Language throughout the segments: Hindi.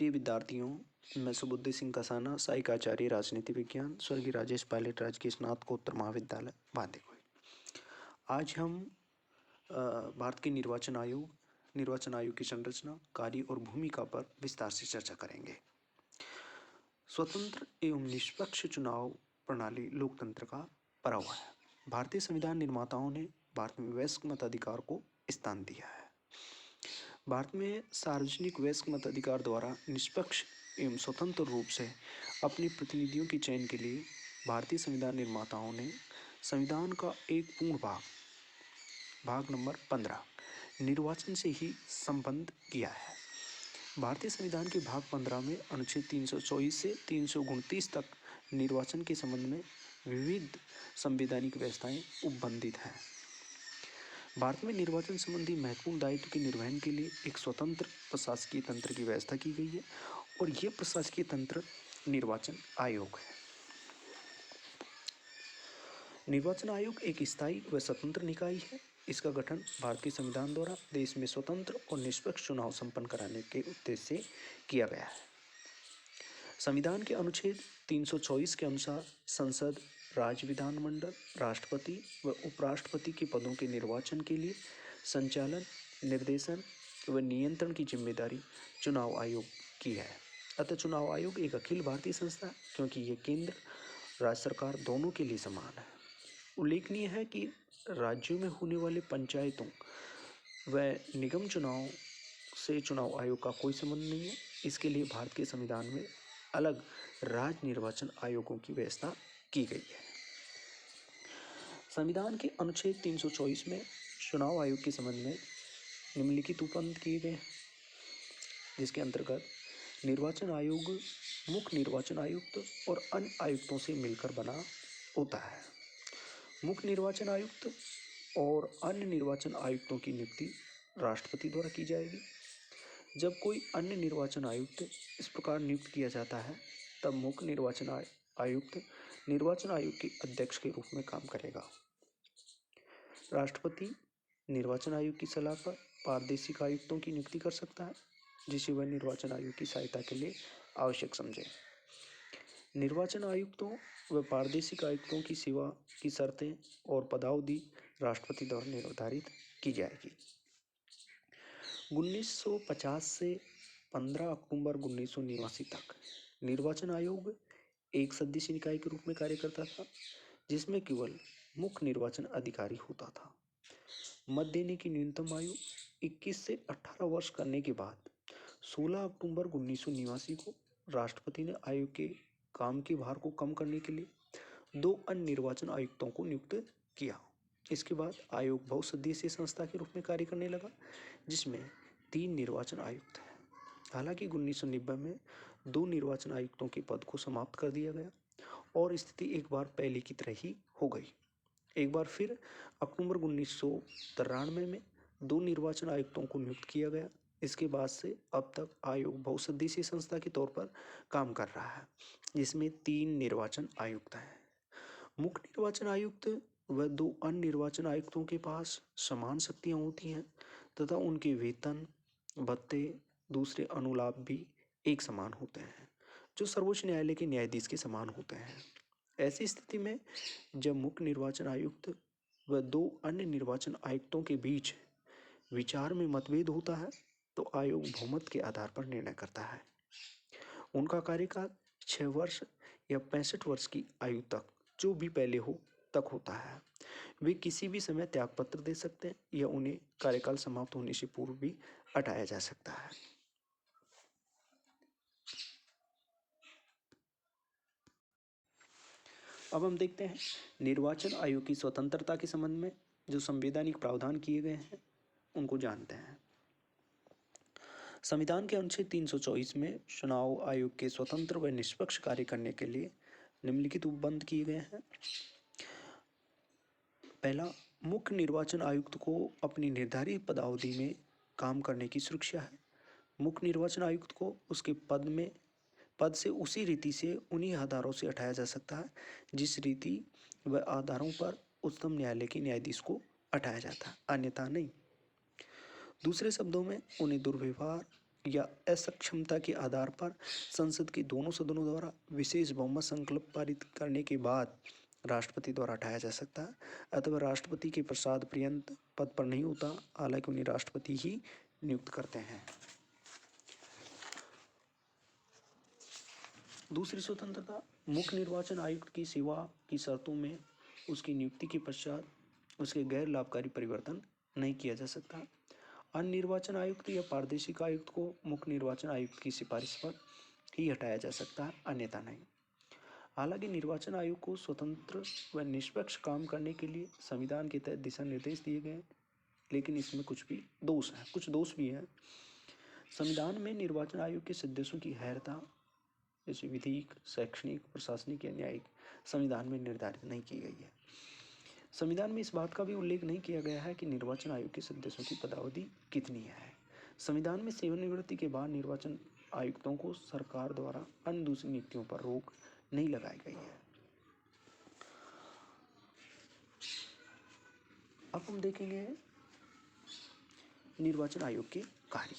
प्रिय विद्यार्थियों, मैं सुबुद्धि सिंह कसाना, सहायक आचार्य राजनीति विज्ञान, स्वर्गीय राजेश पायलट राजकीय स्नातकोत्तर महाविद्यालय बांदीकुई। आज हम भारत के निर्वाचन आयोग की संरचना, कार्य और भूमिका पर विस्तार से चर्चा करेंगे। स्वतंत्र एवं निष्पक्ष चुनाव प्रणाली लोकतंत्र का पर्व है। भारतीय संविधान निर्माताओं ने भारत में वयस्क मताधिकार को स्थान दिया है। भारत में सार्वजनिक वयस्क मताधिकार द्वारा निष्पक्ष एवं स्वतंत्र रूप से अपने प्रतिनिधियों के चयन के लिए भारतीय संविधान निर्माताओं ने संविधान का एक पूर्ण भाग नंबर 15 निर्वाचन से ही संबद्ध किया है। भारतीय संविधान के भाग 15 में अनुच्छेद 324 से 329 तक निर्वाचन के संबंध में विविध संवैधानिक व्यवस्थाएं उपबंधित हैं। भारत में निर्वाचन संबंधी महत्वपूर्ण दायित्व के निर्वहन के लिए एक स्वतंत्र प्रशासकीय तंत्र की व्यवस्था की गई है और यह प्रशासकीय तंत्र निर्वाचन आयोग है। निर्वाचन आयोग एक स्थायी व स्वतंत्र निकाय है। इसका गठन भारत के संविधान द्वारा देश में स्वतंत्र और निष्पक्ष चुनाव संपन्न कराने के उद्देश्य से किया गया है। संविधान के अनुच्छेद 324 के अनुसार संसद, राज्य विधानमंडल, राष्ट्रपति व उपराष्ट्रपति के पदों के निर्वाचन के लिए संचालन, निर्देशन व नियंत्रण की जिम्मेदारी चुनाव आयोग की है। अतः चुनाव आयोग एक अखिल भारतीय संस्था है क्योंकि ये केंद्र, राज्य सरकार दोनों के लिए समान है। उल्लेखनीय है कि राज्यों में होने वाले पंचायतों व निगम चुनाव से चुनाव आयोग का कोई संबंध नहीं है। इसके लिए भारत के संविधान में अलग राज्य निर्वाचन आयोगों की व्यवस्था की गई है। संविधान के अनुच्छेद 324 में चुनाव आयोग के संबंध में निम्नलिखित उपबंध किए गए हैं, जिसके अंतर्गत निर्वाचन आयोग मुख्य निर्वाचन आयुक्त और अन्य आयुक्तों से मिलकर बना होता है। मुख्य निर्वाचन आयुक्त और अन्य निर्वाचन आयुक्तों की नियुक्ति राष्ट्रपति द्वारा की जाएगी। जब कोई अन्य निर्वाचन आयुक्त इस प्रकार नियुक्त किया जाता है तब मुख्य निर्वाचन आयुक्त निर्वाचन आयोग के अध्यक्ष के रूप में काम करेगा। राष्ट्रपति निर्वाचन आयोग की सलाह पर प्रादेशिक आयुक्तों की नियुक्ति कर सकता है, जिसे वह निर्वाचन आयोग की सहायता के लिए आवश्यक समझे। निर्वाचन आयुक्तों व प्रादेशिक आयुक्तों की सेवा की शर्तें और पदावधि राष्ट्रपति द्वारा निर्धारित की जाएगी। 1950 से 15 अक्टूबर 1989 तक निर्वाचन आयोग एक सदस्यीय निकाय के रूप में कार्य करता था, जिसमें केवल मुख्य निर्वाचन अधिकारी होता था। मत देने की न्यूनतम आयु 21 से 18 वर्ष करने के बाद 16 अक्टूबर 1989 को राष्ट्रपति ने आयोग के काम के भार को कम करने के लिए 2 अन्य निर्वाचन आयुक्तों को नियुक्त किया। इसके बाद आयोग बहुसदस्यीय संस्था के रूप में कार्य करने लगा, जिसमें 3 निर्वाचन आयुक्त हैं। हालांकि 1990 में 2 निर्वाचन आयुक्तों के पद को समाप्त कर दिया गया और स्थिति एक बार पहले की तरह ही हो गई। एक बार फिर अक्टूबर 1993 में 2 निर्वाचन आयुक्तों को नियुक्त किया गया। इसके बाद से अब तक आयोग बहुसदस्यीय संस्था के तौर पर काम कर रहा है, जिसमें 3 निर्वाचन आयुक्त हैं। मुख्य निर्वाचन आयुक्त व 2 अन्य निर्वाचन आयुक्तों के पास समान शक्तियां होती हैं तथा उनके वेतन, भत्ते, दूसरे अनुलाभ भी एक समान होते हैं, जो सर्वोच्च न्यायालय के न्यायाधीश के समान होते हैं। ऐसी स्थिति में जब मुख्य निर्वाचन आयुक्त व 2 अन्य निर्वाचन आयुक्तों के बीच विचार में मतभेद होता है तो आयोग बहुमत के आधार पर निर्णय करता है। उनका कार्यकाल 6 वर्ष या 65 वर्ष की आयु तक, जो भी पहले हो, तक होता है। वे किसी भी समय त्यागपत्र दे सकते हैं या उन्हें कार्यकाल समाप्त होने से पूर्व भी हटाया जा सकता है। अब हम देखते हैं निर्वाचन आयोग की स्वतंत्रता के संबंध में जो संवैधानिक प्रावधान किए गए हैं उनको जानते हैं। संविधान के अनुच्छेद 324 में चुनाव आयोग के स्वतंत्र व निष्पक्ष कार्य करने के लिए निम्नलिखित उपबंध किए गए हैं। पहला, मुख्य निर्वाचन आयुक्त को अपनी निर्धारित पदावधि में काम करने की सुरक्षा है। मुख्य निर्वाचन आयुक्त को उसके पद से उसी रीति से उन्हीं आधारों से हटाया जा सकता है जिस रीति व आधारों पर उच्चतम न्यायालय के न्यायाधीश को हटाया जाता है, अन्यथा नहीं। दूसरे शब्दों में उन्हें दुर्व्यवहार, या असक्षमता के आधार पर संसद के दोनों सदनों द्वारा विशेष बहुमत संकल्प पारित करने के बाद राष्ट्रपति द्वारा हटाया जा सकता है, अथवा राष्ट्रपति के प्रसाद पर्यंत पद पर नहीं होता, हालांकि उन्हें राष्ट्रपति ही नियुक्त करते हैं। दूसरी स्वतंत्रता, मुख्य निर्वाचन आयुक्त की सेवा की शर्तों में उसकी नियुक्ति के पश्चात उसके गैर लाभकारी परिवर्तन नहीं किया जा सकता। अन्य निर्वाचन आयुक्त या प्रादेशिक आयुक्त को मुख्य निर्वाचन आयुक्त की सिफारिश पर ही हटाया जा सकता है, अन्यथा नहीं। हालांकि निर्वाचन आयोग को स्वतंत्र व निष्पक्ष काम करने के लिए संविधान के तहत दिशा निर्देश दिए गए, लेकिन इसमें कुछ दोष भी हैं। संविधान में निर्वाचन आयोग के सदस्यों की हैर्यता, जैसे विधिक, शैक्षणिक, प्रशासनिक या न्यायिक, संविधान में निर्धारित नहीं की गई है। संविधान में इस बात का भी उल्लेख नहीं किया गया है कि निर्वाचन आयोग के सदस्यों की पदावधि कितनी है। संविधान में सेवानिवृत्ति के बाद निर्वाचन आयुक्तों को सरकार द्वारा अन्य दूसरी नियुक्तियों पर रोक नहीं लगाई गई है। अब हम देखेंगे निर्वाचन आयोग के कार्य।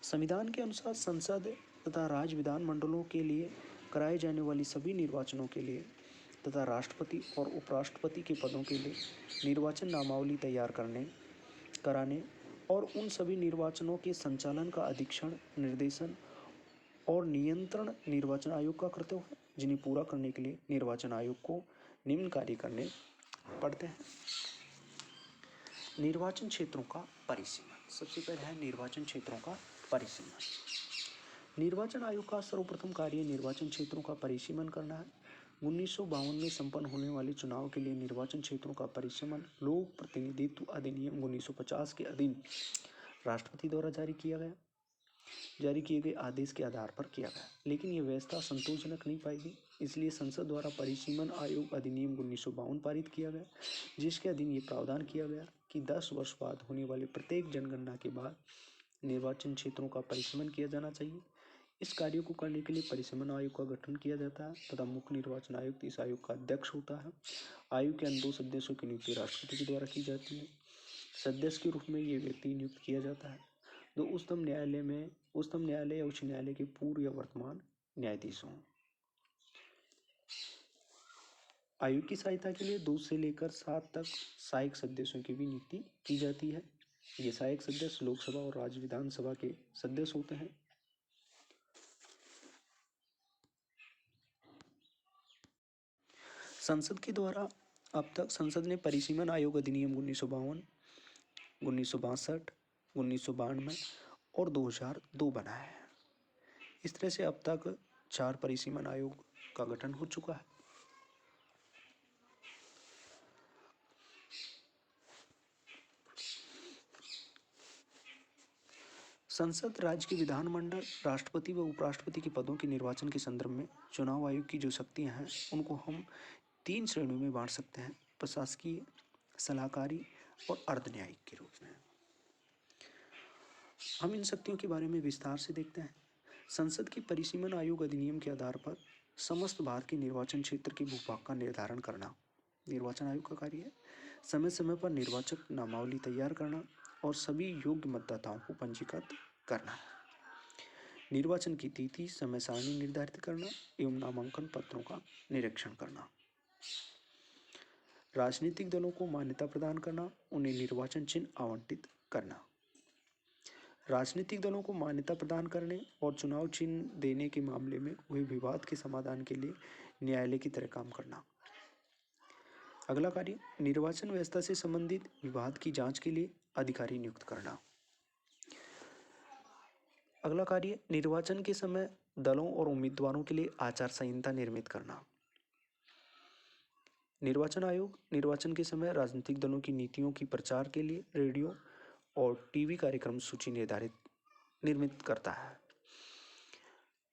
संविधान के अनुसार संसद तथा राज्य विधानमंडलों के लिए कराए जाने वाली सभी निर्वाचनों के लिए तथा राष्ट्रपति और उपराष्ट्रपति के पदों के लिए निर्वाचन नामावली तैयार कराने और उन सभी निर्वाचनों के संचालन का अधीक्षण, निर्देशन और नियंत्रण निर्वाचन आयोग का कर्तव्य है, जिन्हें पूरा करने के लिए निर्वाचन आयोग को निम्न कार्य करने पड़ते हैं। निर्वाचन क्षेत्रों का परिसीमन। सबसे पहले है निर्वाचन क्षेत्रों का परिसीमन। निर्वाचन आयोग का सर्वप्रथम कार्य निर्वाचन क्षेत्रों का परिसीमन करना है। 1952 में संपन्न होने वाले चुनाव के लिए निर्वाचन क्षेत्रों का परिसीमन लोक प्रतिनिधित्व अधिनियम 1950 के अधीन राष्ट्रपति द्वारा जारी किए गए आदेश के आधार पर किया गया, लेकिन यह व्यवस्था संतोषजनक नहीं पाई गई। इसलिए संसद द्वारा परिसीमन आयोग अधिनियम 1952 पारित किया गया, जिसके अधीन ये प्रावधान किया गया कि 10 वर्ष बाद होने वाले प्रत्येक जनगणना के बाद निर्वाचन क्षेत्रों का परिसीमन किया जाना चाहिए। इस कार्य को करने के लिए परिसीमन आयोग का गठन किया जाता है तथा मुख्य निर्वाचन आयुक्त इस आयोग का अध्यक्ष होता है। आयोग के अन्य 2 सदस्यों की नियुक्ति राष्ट्रपति के द्वारा की जाती है। सदस्य के रूप में ये व्यक्ति नियुक्त किया जाता है जो उच्चतम न्यायालय या उच्च न्यायालय के पूर्व या वर्तमान न्यायाधीश हों। आयोग की सहायता के लिए 2 से लेकर 7 तक सहायक सदस्यों की भी नियुक्ति की जाती है। ये सहायक सदस्य लोकसभा और राज्य विधानसभा के सदस्य होते हैं। संसद के द्वारा अब तक संसद ने परिसीमन आयोग अधिनियम 1952, 1962, 1992 और 2002 बनाया है। इस तरह से अब तक 4 परिसीमन आयोग का गठन हो चुका है। संसद, राज्य के विधानमंडल, राष्ट्रपति व उपराष्ट्रपति के पदों के निर्वाचन के संदर्भ में चुनाव आयोग की जो शक्तियां हैं उनको हम 3 श्रेणियों में बांट सकते हैं: प्रशासकीय, सलाहकारी और अर्धन्यायिक के रूप में। हम इन शक्तियों के बारे में विस्तार से देखते हैं। संसद के परिसीमन आयोग अधिनियम के आधार पर समस्त भारत के निर्वाचन क्षेत्र के भूभाग का निर्धारण करना निर्वाचन आयोग का कार्य है। समय समय पर निर्वाचक नामावली तैयार करना और सभी योग्य मतदाताओं को पंजीकृत करना, निर्वाचन की तिथि, समय सारणी निर्धारित करना एवं नामांकन पत्रों का निरीक्षण करना, राजनीतिक दलों को मान्यता प्रदान करना, उन्हें निर्वाचन चिन्ह आवंटित करना, राजनीतिक दलों को मान्यता प्रदान करने और चुनाव चिन्ह देने के मामले में हुए विवाद के समाधान के लिए न्यायालय की तरह काम करना। अगला कार्य निर्वाचन व्यवस्था से संबंधित विवाद की जांच के लिए अधिकारी नियुक्त करना। अगला कार्य निर्वाचन के समय दलों और उम्मीदवारों के लिए आचार संहिता निर्मित करना। निर्वाचन आयोग निर्वाचन के समय राजनीतिक दलों की नीतियों की प्रचार के लिए रेडियो और टीवी कार्यक्रम सूची निर्मित करता है।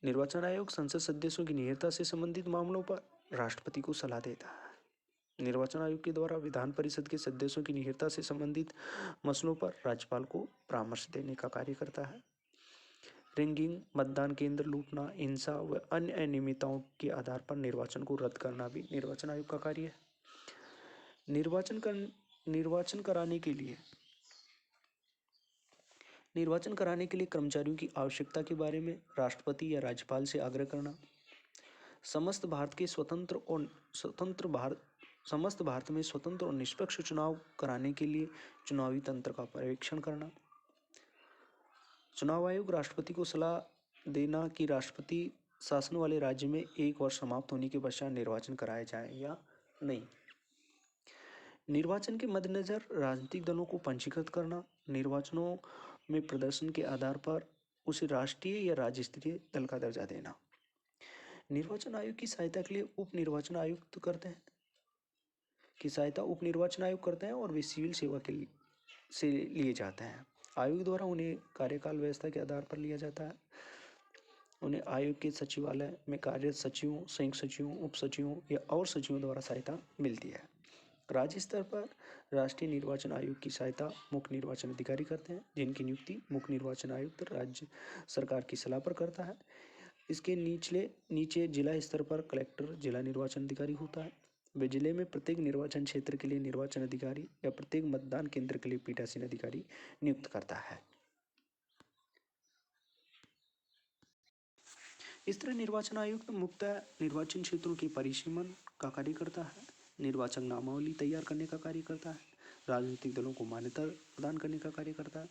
निर्वाचन आयोग संसद सदस्यों की निहिरता से संबंधित मामलों पर राष्ट्रपति को सलाह देता है। निर्वाचन आयोग के द्वारा विधान परिषद के सदस्यों की निहिरता से संबंधित मसलों पर राज्यपाल को परामर्श देने का कार्य करता है। रिंगिंग, मतदान केंद्र लूटना, हिंसा व अन्य अनियमितताओं के आधार पर निर्वाचन को रद्द करना भी निर्वाचन आयोग का कार्य है। निर्वाचन कराने के लिए कर्मचारियों की आवश्यकता के बारे में राष्ट्रपति या राज्यपाल से आग्रह करना, समस्त भारत में स्वतंत्र और निष्पक्ष चुनाव कराने के लिए चुनावी तंत्र का पर्यवेक्षण करना, चुनाव आयोग राष्ट्रपति को सलाह देना कि राष्ट्रपति शासन वाले राज्य में एक वर्ष समाप्त होने के पश्चात निर्वाचन कराया जाए या नहीं। निर्वाचन के मद्देनजर राजनीतिक दलों को पंजीकृत करना, निर्वाचनों में प्रदर्शन के आधार पर उसे राष्ट्रीय या राज्य स्तरीय दल का दर्जा देना। निर्वाचन आयोग की सहायता के लिए उप निर्वाचन आयुक्त करते हैं और वे सिविल सेवा के लिए से लिए जाते हैं। आयोग द्वारा उन्हें कार्यकाल व्यवस्था के आधार पर लिया जाता है। उन्हें आयोग के सचिवालय में कार्यरत सचिवों, संयुक्त सचिवों, उप सचिवों या और सचिवों द्वारा सहायता मिलती है। राज्य स्तर पर राष्ट्रीय निर्वाचन आयोग की सहायता मुख्य निर्वाचन अधिकारी करते हैं, जिनकी नियुक्ति मुख्य निर्वाचन आयुक्त राज्य सरकार की सलाह पर करता है। इसके नीचे जिला स्तर पर कलेक्टर जिला निर्वाचन अधिकारी होता है। वे जिले में प्रत्येक निर्वाचन क्षेत्र के लिए निर्वाचन अधिकारी या प्रत्येक मतदान केंद्र के लिए पीठासीन अधिकारी नियुक्त करता है। इस तरह निर्वाचन आयुक्त मुख्यतः निर्वाचन क्षेत्रों के परिसीमन का कार्य करता है, निर्वाचक नामावली तैयार करने का कार्य करता है, राजनीतिक दलों को मान्यता प्रदान करने का कार्य करता है,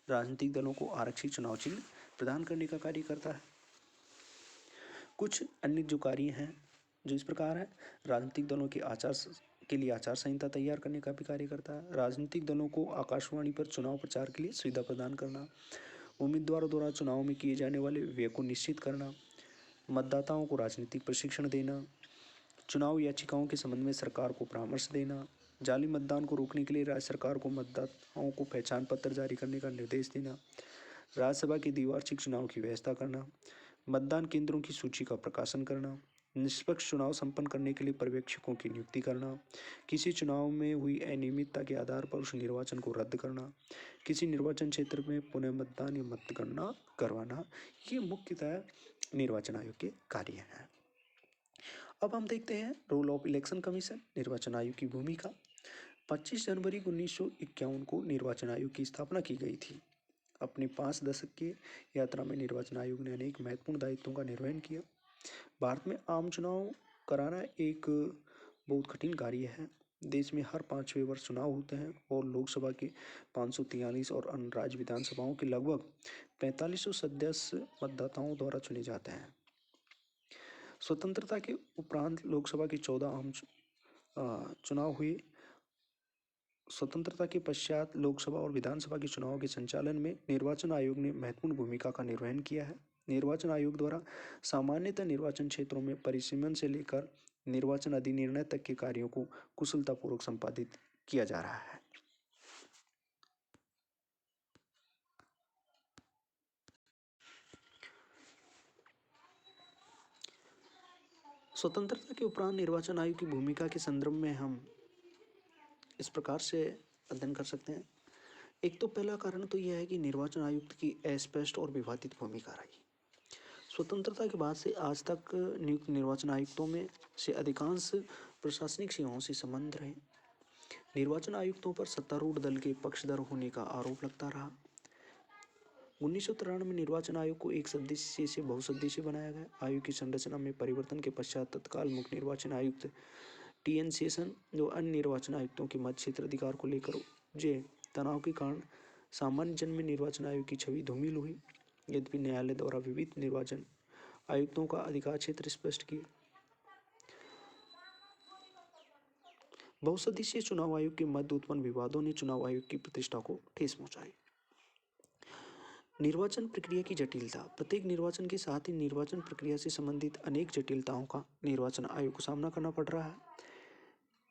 राजनीतिक दलों को आरक्षित चुनाव चिन्ह प्रदान करने का कार्य करता है। कुछ अन्य जो कार्य हैं जो इस प्रकार है, राजनीतिक दलों के लिए आचार संहिता तैयार करने का भी कार्य करता है, राजनीतिक दलों को आकाशवाणी पर चुनाव प्रचार के लिए सुविधा प्रदान करना, उम्मीदवारों द्वारा चुनाव में किए जाने वाले व्यय को निश्चित करना, मतदाताओं को राजनीतिक प्रशिक्षण देना, चुनाव याचिकाओं के संबंध में सरकार को परामर्श देना, जाली मतदान को रोकने के लिए राज्य सरकार को मतदाताओं को पहचान पत्र जारी करने का निर्देश देना, राज्यसभा के द्विवार्षिक चुनाव की व्यवस्था करना, मतदान केंद्रों की सूची का प्रकाशन करना, निष्पक्ष चुनाव संपन्न करने के लिए पर्यवेक्षकों की नियुक्ति करना, किसी चुनाव में हुई अनियमितता के आधार पर उस निर्वाचन को रद्द करना, किसी निर्वाचन क्षेत्र में पुनः मतदान या मतगणना करवाना, ये मुख्यतः निर्वाचन आयोग के कार्य हैं। अब हम देखते हैं रोल ऑफ इलेक्शन कमीशन, निर्वाचन आयोग की भूमिका। 25 जनवरी 1951 को निर्वाचन आयोग की स्थापना की गई थी। अपने 5 दशक की यात्रा में निर्वाचन आयोग ने अनेक महत्वपूर्ण दायित्वों का निर्वहन किया। भारत में आम चुनाव कराना एक बहुत कठिन कार्य है। देश में हर 5वें वर्ष चुनाव होते हैं और लोकसभा के 543 और अन्य राज्य विधानसभाओं के लगभग 4500 सदस्य मतदाताओं द्वारा चुने जाते हैं। स्वतंत्रता के उपरांत लोकसभा के 14 आम चुनाव हुए। स्वतंत्रता के पश्चात लोकसभा और विधानसभा के चुनाव के संचालन में निर्वाचन आयोग ने महत्वपूर्ण भूमिका का निर्वहन किया है। निर्वाचन आयोग द्वारा सामान्यतः निर्वाचन क्षेत्रों में परिसीमन से लेकर निर्वाचन अधिनिर्णय तक के कार्यों को कुशलतापूर्वक संपादित किया जा रहा है। स्वतंत्रता के उपरांत निर्वाचन आयोग की भूमिका के संदर्भ में हम इस प्रकार से अध्ययन कर सकते हैं। एक तो पहला कारण तो यह है कि निर्वाचन आयुक्त की अस्पष्ट और विवादित भूमिका रही। स्वतंत्रता के बाद से आज तक नियुक्त निर्वाचन आयुक्तों में से अधिकांश प्रशासनिक सेवाओं से संबंध रहे। निर्वाचन आयुक्तों पर सत्तारूढ़ दल के पक्षधर होने का आरोप लगता रहा। 1993 में निर्वाचन आयोग को एक सदस्य से बहुसदस्यीय बनाया गया। आयोग की संरचना में परिवर्तन के पश्चात तत्काल मुख्य निर्वाचन आयुक्त टी.एन. शेषन, जो अन्य निर्वाचन आयुक्तों के मत क्षेत्र अधिकार को लेकर उपजे तनाव के कारण सामान्य जन में निर्वाचन आयोग की छवि धूमिल हुई। यद्यपि न्यायालय द्वारा विविध निर्वाचन आयुक्तों का अधिकार क्षेत्र स्पष्ट किए। बहुसदस्यीय चुनाव आयोग के मध्य उत्पन्न विवादों ने चुनाव आयोग की प्रतिष्ठा को ठेस पहुंचाई। निर्वाचन प्रक्रिया की जटिलता। प्रत्येक निर्वाचन के साथ ही निर्वाचन प्रक्रिया से संबंधित अनेक जटिलताओं का निर्वाचन आयोग को सामना करना पड़ रहा है।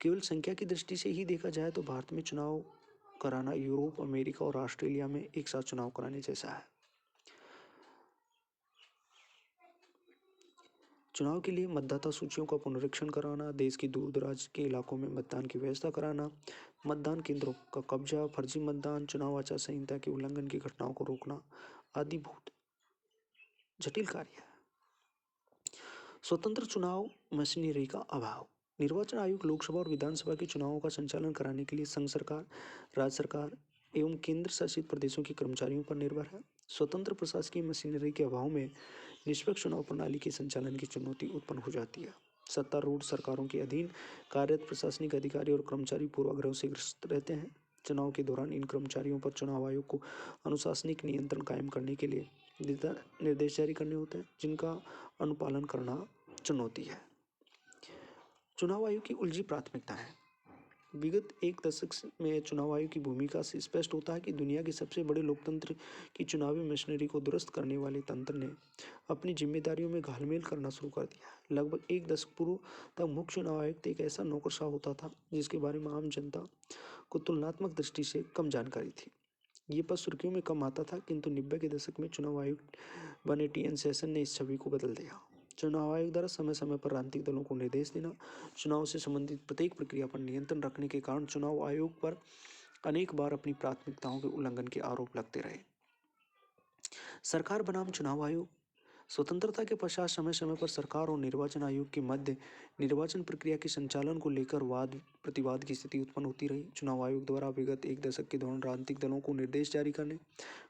केवल संख्या की दृष्टि से ही देखा जाए तो भारत में चुनाव कराना यूरोप, अमेरिका और ऑस्ट्रेलिया में एक साथ चुनाव कराने जैसा है। चुनाव के लिए मतदाता सूचियों का पुनरीक्षण कराना, देश के दूर दराज के इलाकों में मतदान की व्यवस्था कराना, मतदान केंद्रों का कब्जा, फर्जी मतदान, चुनाव आचार संहिता के उल्लंघन की घटनाओं को रोकना आदि बहुत जटिल कार्य है। स्वतंत्र चुनाव मशीनरी का अभाव। निर्वाचन आयोग लोकसभा और विधानसभा के चुनावों का संचालन कराने के लिए संघ सरकार, राज्य सरकार एवं केंद्र शासित प्रदेशों के कर्मचारियों पर निर्भर है। स्वतंत्र प्रशासकीय मशीनरी के अभाव में निष्पक्ष चुनाव प्रणाली के संचालन की चुनौती उत्पन्न हो जाती है। सत्तारूढ़ सरकारों के अधीन कार्यरत प्रशासनिक अधिकारी और कर्मचारी पूर्वाग्रह से ग्रस्त रहते हैं। चुनाव के दौरान इन कर्मचारियों पर चुनाव आयोग को अनुशासनिक नियंत्रण कायम करने के लिए निर्देश जारी करने होते हैं, जिनका अनुपालन करना चुनौती है। चुनाव आयोग की उलझी प्राथमिकताएं। विगत एक दशक में चुनाव आयोग की भूमिका से स्पष्ट होता है कि दुनिया के सबसे बड़े लोकतंत्र की चुनावी मशीनरी को दुरुस्त करने वाले तंत्र ने अपनी जिम्मेदारियों में घालमेल करना शुरू कर दिया है। लगभग एक दशक पूर्व तक मुख्य चुनाव आयुक्त एक ऐसा नौकरशाह होता था जिसके बारे में आम जनता को तुलनात्मक दृष्टि से कम जानकारी थी। ये पद सुर्खियों में कम आता था, किंतु 90 के दशक में चुनाव आयुक्त बने टी.एन. शेषन ने इस छवि को बदल दिया। चुनाव आयोग द्वारा समय समय पर राजनीतिक दलों को निर्देश देना, चुनाव से संबंधित प्रत्येक प्रक्रिया पर नियंत्रण रखने के कारण चुनाव आयोग पर अनेक बार अपनी प्राथमिकताओं के उल्लंघन के आरोप लगते रहे। सरकार बनाम चुनाव आयोग। स्वतंत्रता के पश्चात समय समय पर सरकार और निर्वाचन आयोग के मध्य निर्वाचन प्रक्रिया के संचालन को लेकर वाद प्रतिवाद की स्थिति उत्पन्न होती रही। चुनाव आयोग द्वारा विगत एक दशक के दौरान राजनीतिक दलों को निर्देश जारी करने,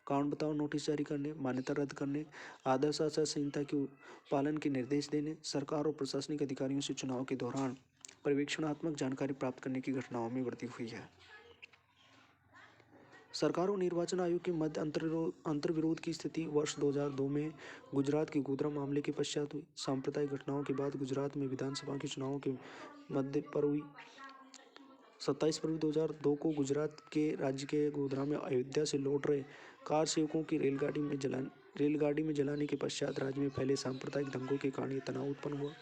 कानून बताओ नोटिस जारी करने, मान्यता रद्द करने, आदर्श आचार संहिता के पालन के निर्देश देने, सरकार और प्रशासनिक अधिकारियों से चुनाव के दौरान पर्यवेक्षणात्मक जानकारी प्राप्त करने की घटनाओं में वृद्धि हुई है। सरकार और निर्वाचन आयोग के मध्य अंतर्विरोध की स्थिति वर्ष 2002 में गुजरात के गोधरा मामले के पश्चात हुई। सांप्रदायिक घटनाओं के बाद गुजरात में विधानसभा के चुनावों के मध्य पर हुई। 27 फरवरी 2002 को गुजरात के राज्य के गोधरा में अयोध्या से लौट रहे कार सेवकों की रेलगाड़ी में जलाने के पश्चात राज्य में फैले सांप्रदायिक दंगों के कारण ये तनाव उत्पन्न हुआ।